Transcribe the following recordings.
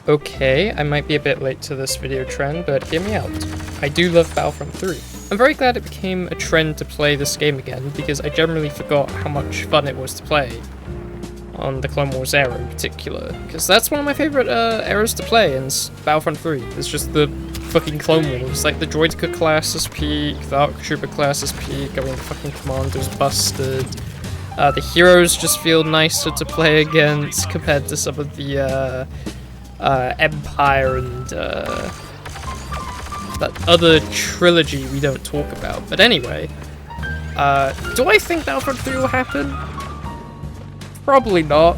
Okay, I might be a bit late to this video trend, but hear me out. I do love Battlefront 3. I'm very glad it became a trend to play this game again, because I generally forgot how much fun it was to play on the Clone Wars era in particular, because that's one of my favorite eras to play in Battlefront 3. It's just the fucking Clone Wars, like the Droideka class is peak, the ARC Trooper class is peak, I mean the fucking Commando's busted. The heroes just feel nicer to play against compared to some of the Empire and that other trilogy we don't talk about. But anyway, do I think Battlefront 3 will happen? Probably not.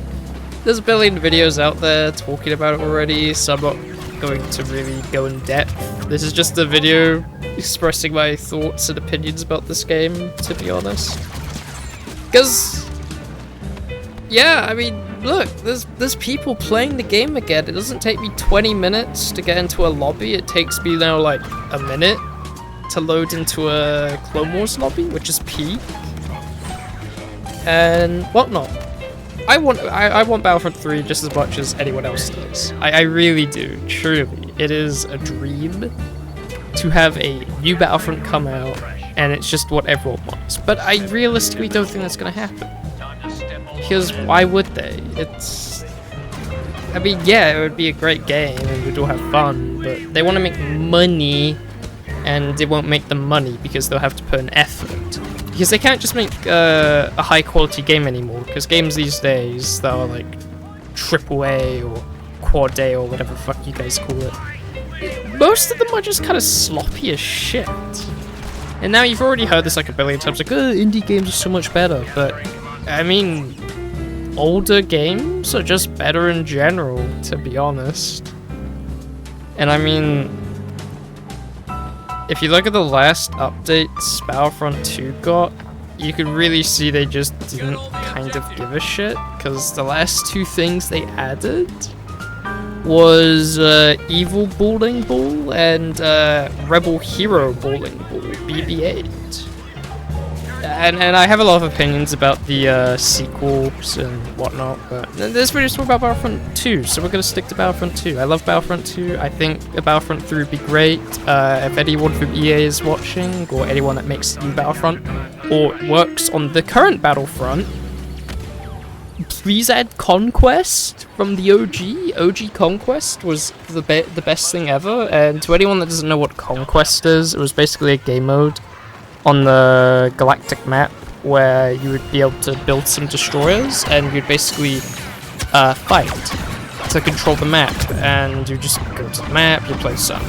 There's a billion videos out there talking about it already, so I'm not going to really go in depth. This is just a video expressing my thoughts and opinions about this game, to be honest. Because, yeah, I mean, look, there's people playing the game again. It doesn't take me 20 minutes to get into a lobby. It takes me now like a minute to load into a Clone Wars lobby, which is peak and whatnot. I want Battlefront 3 just as much as anyone else does. I really do, truly. It is a dream to have a new Battlefront come out, and it's just what everyone wants. But I realistically don't think that's gonna happen. Because why would they? I mean, yeah, it would be a great game and we'd all have fun, but they want to make money and it won't make them money because they'll have to put an effort. Because they can't just make a high quality game anymore, because games these days that are like AAA or Quad A or whatever the fuck you guys call it, most of them are just kind of sloppy as shit. And now you've already heard this like a billion times, like, oh, indie games are so much better, but I mean, older games are just better in general, to be honest. And I mean, if you look at the last updates Battlefront 2 got, you could really see they just didn't kind of give a shit, because the last two things they added was Evil Bowling Ball and Rebel Hero Bowling Ball, BB-8. And I have a lot of opinions about the sequels and whatnot, but this video is about Battlefront 2, so we're going to stick to Battlefront 2. I love Battlefront 2, I think Battlefront 3 would be great. If anyone from EA is watching, or anyone that makes new Battlefront, or works on the current Battlefront, please add Conquest from the OG. OG Conquest was the best thing ever, and to anyone that doesn't know what Conquest is, it was basically a game mode on the galactic map where you would be able to build some destroyers and you'd basically fight to control the map, and you just go to the map, you play some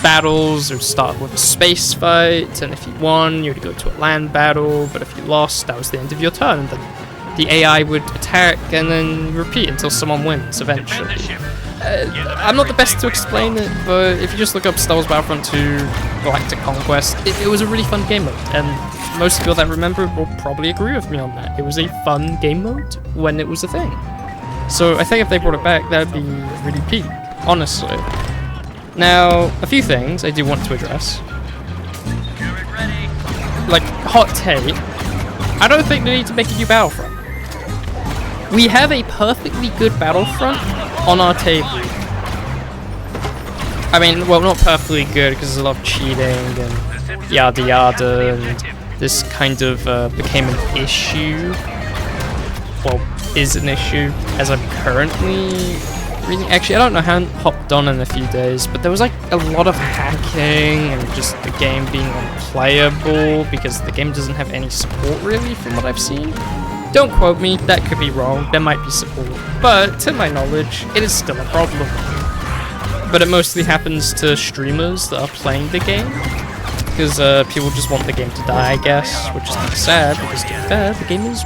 battles, you would start with a space fight, and if you won you would go to a land battle, but if you lost that was the end of your turn, and then the AI would attack and then repeat until someone wins eventually. I'm not the best to explain it, but if you just look up Star Wars Battlefront 2 Galactic Conquest, it was a really fun game mode, and most people that remember will probably agree with me on that. It was a fun game mode when it was a thing. So I think if they brought it back, that would be really peak, honestly. Now, a few things I do want to address. Like, hot take, I don't think they need to make a new Battlefront. We have a perfectly good Battlefront on our table. I mean, well, not perfectly good because there's a lot of cheating and yada yada, and this kind of became an issue. Well, is an issue as I'm currently reading. Actually, I don't know, I haven't hopped on in a few days, but there was like a lot of hacking and just the game being unplayable because the game doesn't have any support really from what I've seen. Don't quote me, that could be wrong, there might be support, but to my knowledge, it is still a problem. But it mostly happens to streamers that are playing the game, because people just want the game to die, I guess, which is kind of sad, because to be fair, the game is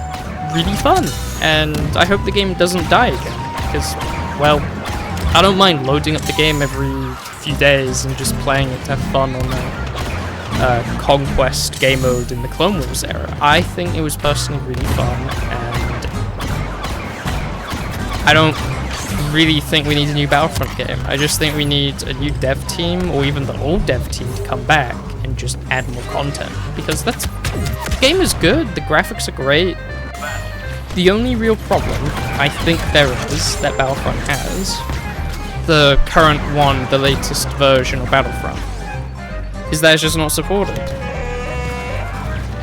really fun, and I hope the game doesn't die again, because, well, I don't mind loading up the game every few days and just playing it to have fun on the Conquest game mode in the Clone Wars era. I think it was personally really fun, and I don't really think we need a new Battlefront game. I just think we need a new dev team, or even the old dev team, to come back and just add more content, because the game is good, the graphics are great. The only real problem I think there is that Battlefront has the current one, the latest version of Battlefront, is that it's just not supported.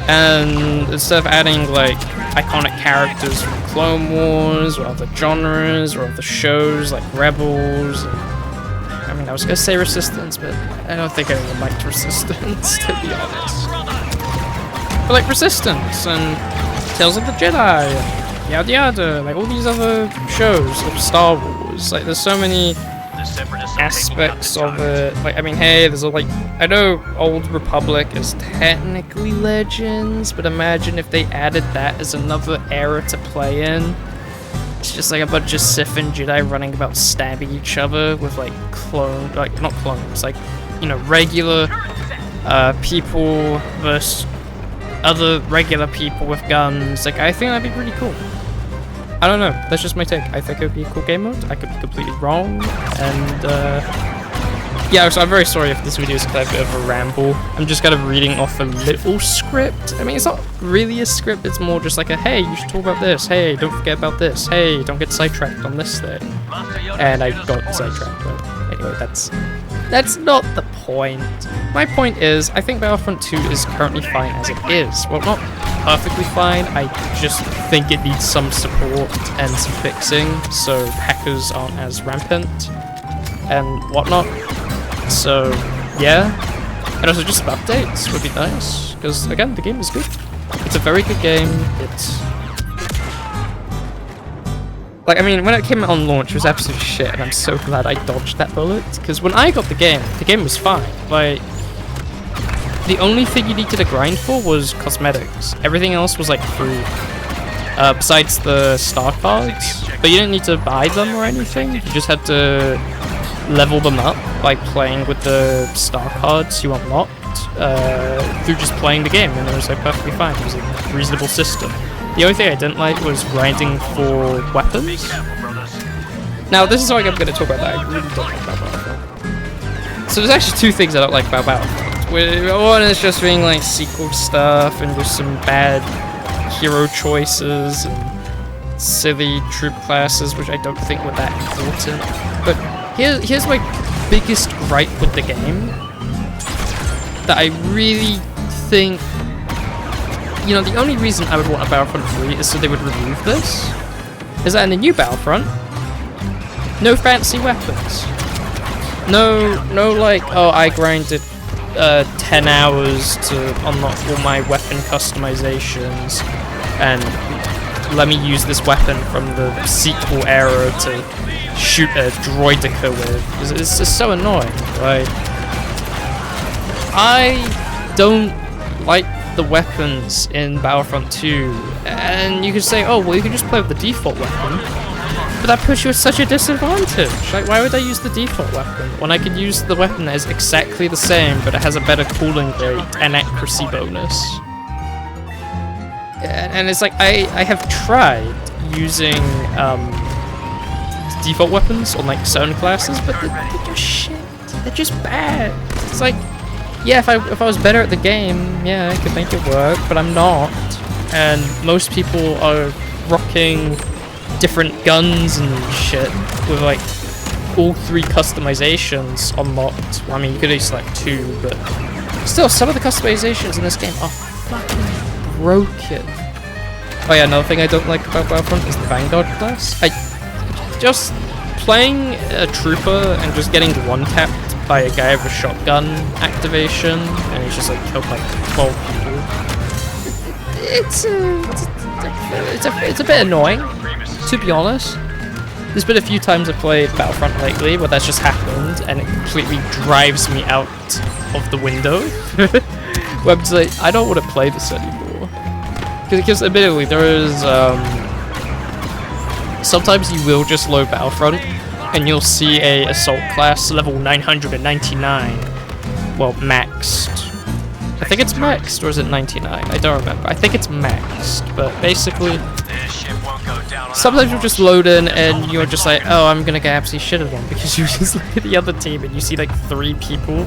And instead of adding like iconic characters from Clone Wars or other genres or other shows like Rebels, I mean, I was gonna say Resistance, but I don't think anyone liked Resistance, to be honest. But like Resistance and Tales of the Jedi and yada yada, like all these other shows of Star Wars, like there's so many aspects of it. Like, I mean, hey, there's a, like, I know Old Republic is technically Legends, but imagine if they added that as another era to play in. It's just like a bunch of Sith and Jedi running about stabbing each other with like not clones, like, you know, regular people versus other regular people with guns. Like, I think that'd be pretty cool. I don't know, that's just my take. I think it would be a cool game mode. I could be completely wrong, and yeah, so I'm very sorry if this video is kind of a bit of a ramble. I'm just kind of reading off a little script. I mean, it's not really a script, it's more just like a, hey, you should talk about this, hey, don't forget about this, hey, don't get sidetracked on this thing. And I got sidetracked, but anyway, that's not the point. My point is, I think Battlefront 2 is currently fine as it is. Well, not perfectly fine, I just think it needs some support and some fixing, so hackers aren't as rampant and whatnot. So, yeah. And also just some updates would be nice, because again, the game is good. It's a very good game. It's like, I mean, when it came out on launch, it was absolute shit, and I'm so glad I dodged that bullet, because when I got the game was fine. Like, the only thing you needed to grind for was cosmetics. Everything else was like free, besides the star cards. But you didn't need to buy them or anything. You just had to level them up by playing with the star cards you unlocked through just playing the game, and it was like perfectly fine. It was a reasonable system. The only thing I didn't like was grinding for weapons. Now, this is something I'm going to talk about that I really don't like about Battlefront. So there's actually two things I don't like about Battlefront. One is just being like sequel stuff and just some bad hero choices and silly troop classes, which I don't think were that important. But here's my biggest gripe with the game, that I really think, you know, the only reason I would want a Battlefront 3 is so they would remove this, is that in the new Battlefront, no fancy weapons. No like, oh, I grinded 10 hours to unlock all my weapon customizations, and let me use this weapon from the sequel era to shoot a droideka with. It's just so annoying. Like, I don't like the weapons in Battlefront 2, and you could say, oh, well, you can just play with the default weapon, but that puts you at such a disadvantage. Like, why would I use the default weapon when I could use the weapon that is exactly the same, but it has a better cooling rate and accuracy bonus? And it's like, I have tried using default weapons on like certain classes, but they're just shit. They're just bad. It's like, yeah, if I was better at the game, yeah, I could make it work, but I'm not. And most people are rocking different guns and shit with like all 3 customizations unlocked. Well, I mean, you could only select 2, but still, some of the customizations in this game are fucking broken. Oh yeah, another thing I don't like about Battlefront is the Vanguard class. Just playing a trooper and just getting one-tapped by a guy with a shotgun activation, and he's just like killed like 12 people. It's a bit annoying, to be honest. There's been a few times I've played Battlefront lately where that's just happened, and it completely drives me out of the window. Where I'm just like, I don't want to play this anymore. Because admittedly, there is sometimes you will just load Battlefront, and you'll see a assault class level 999. Well, maxed. I think it's maxed, or is it 99? I don't remember. I think it's maxed, but basically, sometimes you'll just load in and you're just like, oh, I'm gonna get absolutely shitted on, because you just look at the other team and you see like 3 people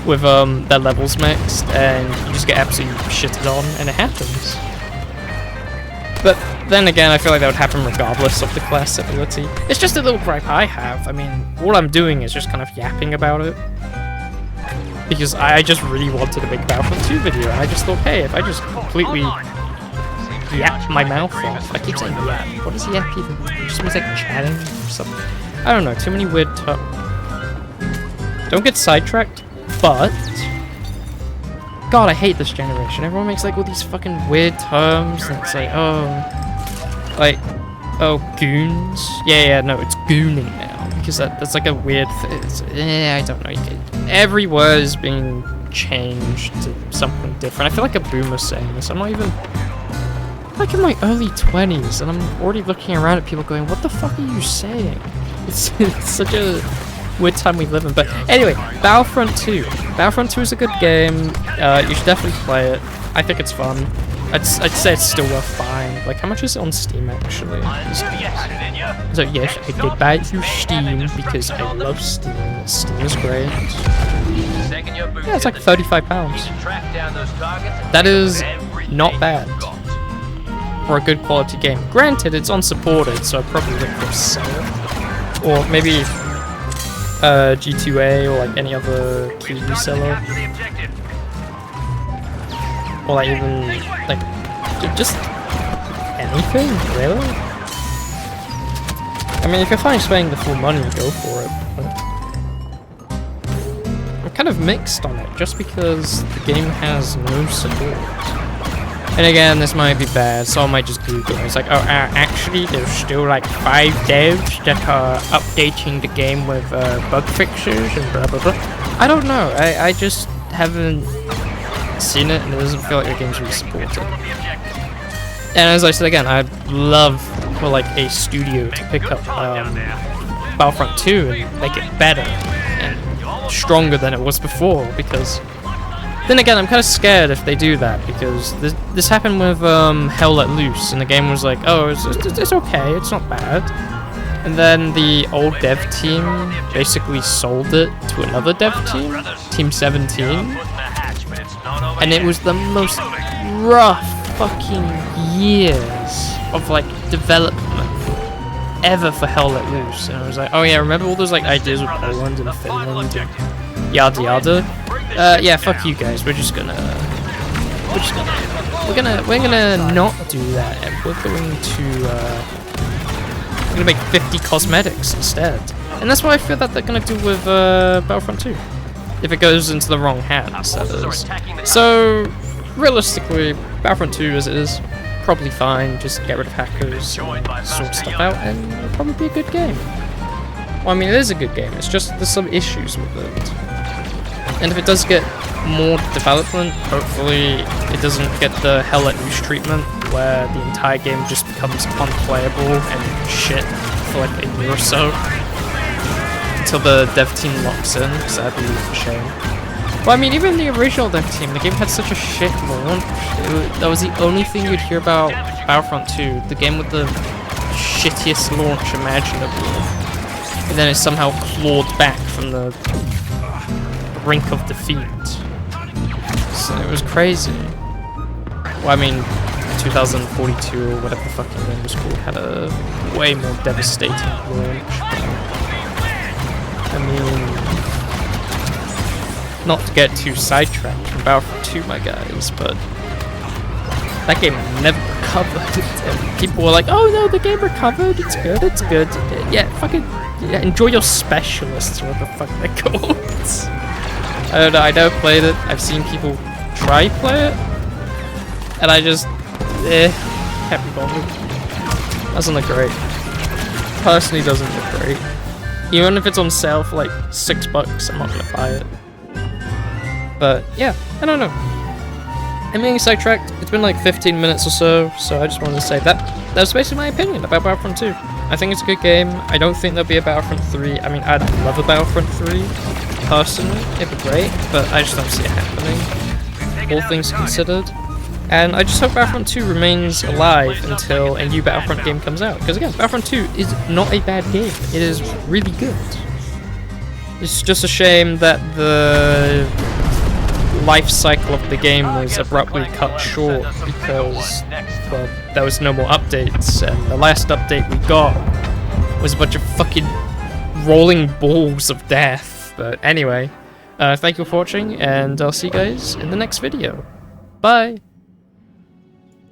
with their levels maxed, and you just get absolutely shitted on, and it happens. But then again, I feel like that would happen regardless of the class ability. It's just a little gripe I have. I mean, all I'm doing is just kind of yapping about it. Because I just really wanted to make a Battlefront 2 video, and I just thought, hey, if I just completely yap my mouth off. I keep saying yap. What does yap even mean? It just means like chatting or something. I don't know, too many weird Don't get sidetracked, but... God, I hate this generation. Everyone makes like all these fucking weird terms, and it's like, goons. Yeah, no, it's gooning now, because that's like a weird I don't know. Every word is being changed to something different. I feel like a boomer saying this. I'm not even like in my early 20s, and I'm already looking around at people going, what the fuck are you saying? It's such a weird time we live in. But anyway, Battlefront 2. Battlefront 2 is a good game. You should definitely play it. I think it's fun. I'd say it's still worth buying. Like, how much is it on Steam, actually? So, yes, I did buy it through Steam because I love Steam. Steam is great. Yeah, it's like £35. That is not bad for a good quality game. Granted, it's unsupported, so I'd probably look for a sale. Or maybe G2A or like any other key reseller. Or like even like just anything, really? I mean, if you're fine spending the full money, go for it. But I'm kind of mixed on it, just because the game has no support. And again, this might be bad, so I might just Google it. It's like, oh, actually, there's still like 5 devs that are updating the game with bug fixes and blah blah blah. I don't know. I just haven't seen it, and it doesn't feel like the game's really supported. And as I said again, I'd love for like a studio to pick up Battlefront 2 and make it better and stronger than it was before, because then again, I'm kind of scared if they do that, because this happened with Hell Let Loose, and the game was like, oh, it's okay, it's not bad. And then the old dev team basically sold it to another dev team, Team 17, and it was the most rough fucking years of like development ever for Hell Let Loose. And I was like, oh yeah, remember all those like ideas with Poland and Finland and yada yada? Yeah, fuck you guys. We're gonna not do that, and we're gonna make 50 cosmetics instead. And that's what I feel that they're gonna do with Battlefront 2, if it goes into the wrong hands, that is. So realistically, Battlefront 2 as it is, probably fine. Just get rid of hackers, and sort stuff out, and it'll probably be a good game. Well, I mean, it is a good game. It's just there's some issues with it. And if it does get more development, hopefully it doesn't get the Hell Let Loose treatment, where the entire game just becomes unplayable and shit for like a year or so, until the dev team locks in, because that'd be a shame. Well, I mean, even the original dev team, the game had such a shit launch. That was the only thing you'd hear about Battlefront 2, the game with the shittiest launch imaginable. And then it somehow clawed back from the brink of defeat. So it was crazy. Well, I mean, 2042 or whatever the fucking game was called had a way more devastating launch. I mean, not to get too sidetracked from Battlefront 2, my guys, but that game never recovered. And people were like, oh no, the game recovered, it's good, it's good. Yeah, fucking, yeah, enjoy your specialists, or what the fuck they're called. I don't know, I never played it. I've seen people try play it, and I just, can't be bothered. Doesn't look great. Personally, doesn't look great. Even if it's on sale for like $6, I'm not gonna buy it. But yeah, I don't know. I'm getting sidetracked. It's been like 15 minutes or so I just wanted to say that. That's basically my opinion about Battlefront 2. I think it's a good game. I don't think there'll be a Battlefront 3. I mean, I'd love a Battlefront 3. Personally, it'd be great, but I just don't see it happening, all things considered. And I just hope Battlefront 2 remains alive until a new Battlefront game comes out. Because again, Battlefront 2 is not a bad game. It is really good. It's just a shame that the life cycle of the game was abruptly cut short because, well, there was no more updates, and the last update we got was a bunch of fucking rolling balls of death. But anyway, thank you for watching, and I'll see you guys in the next video. Bye!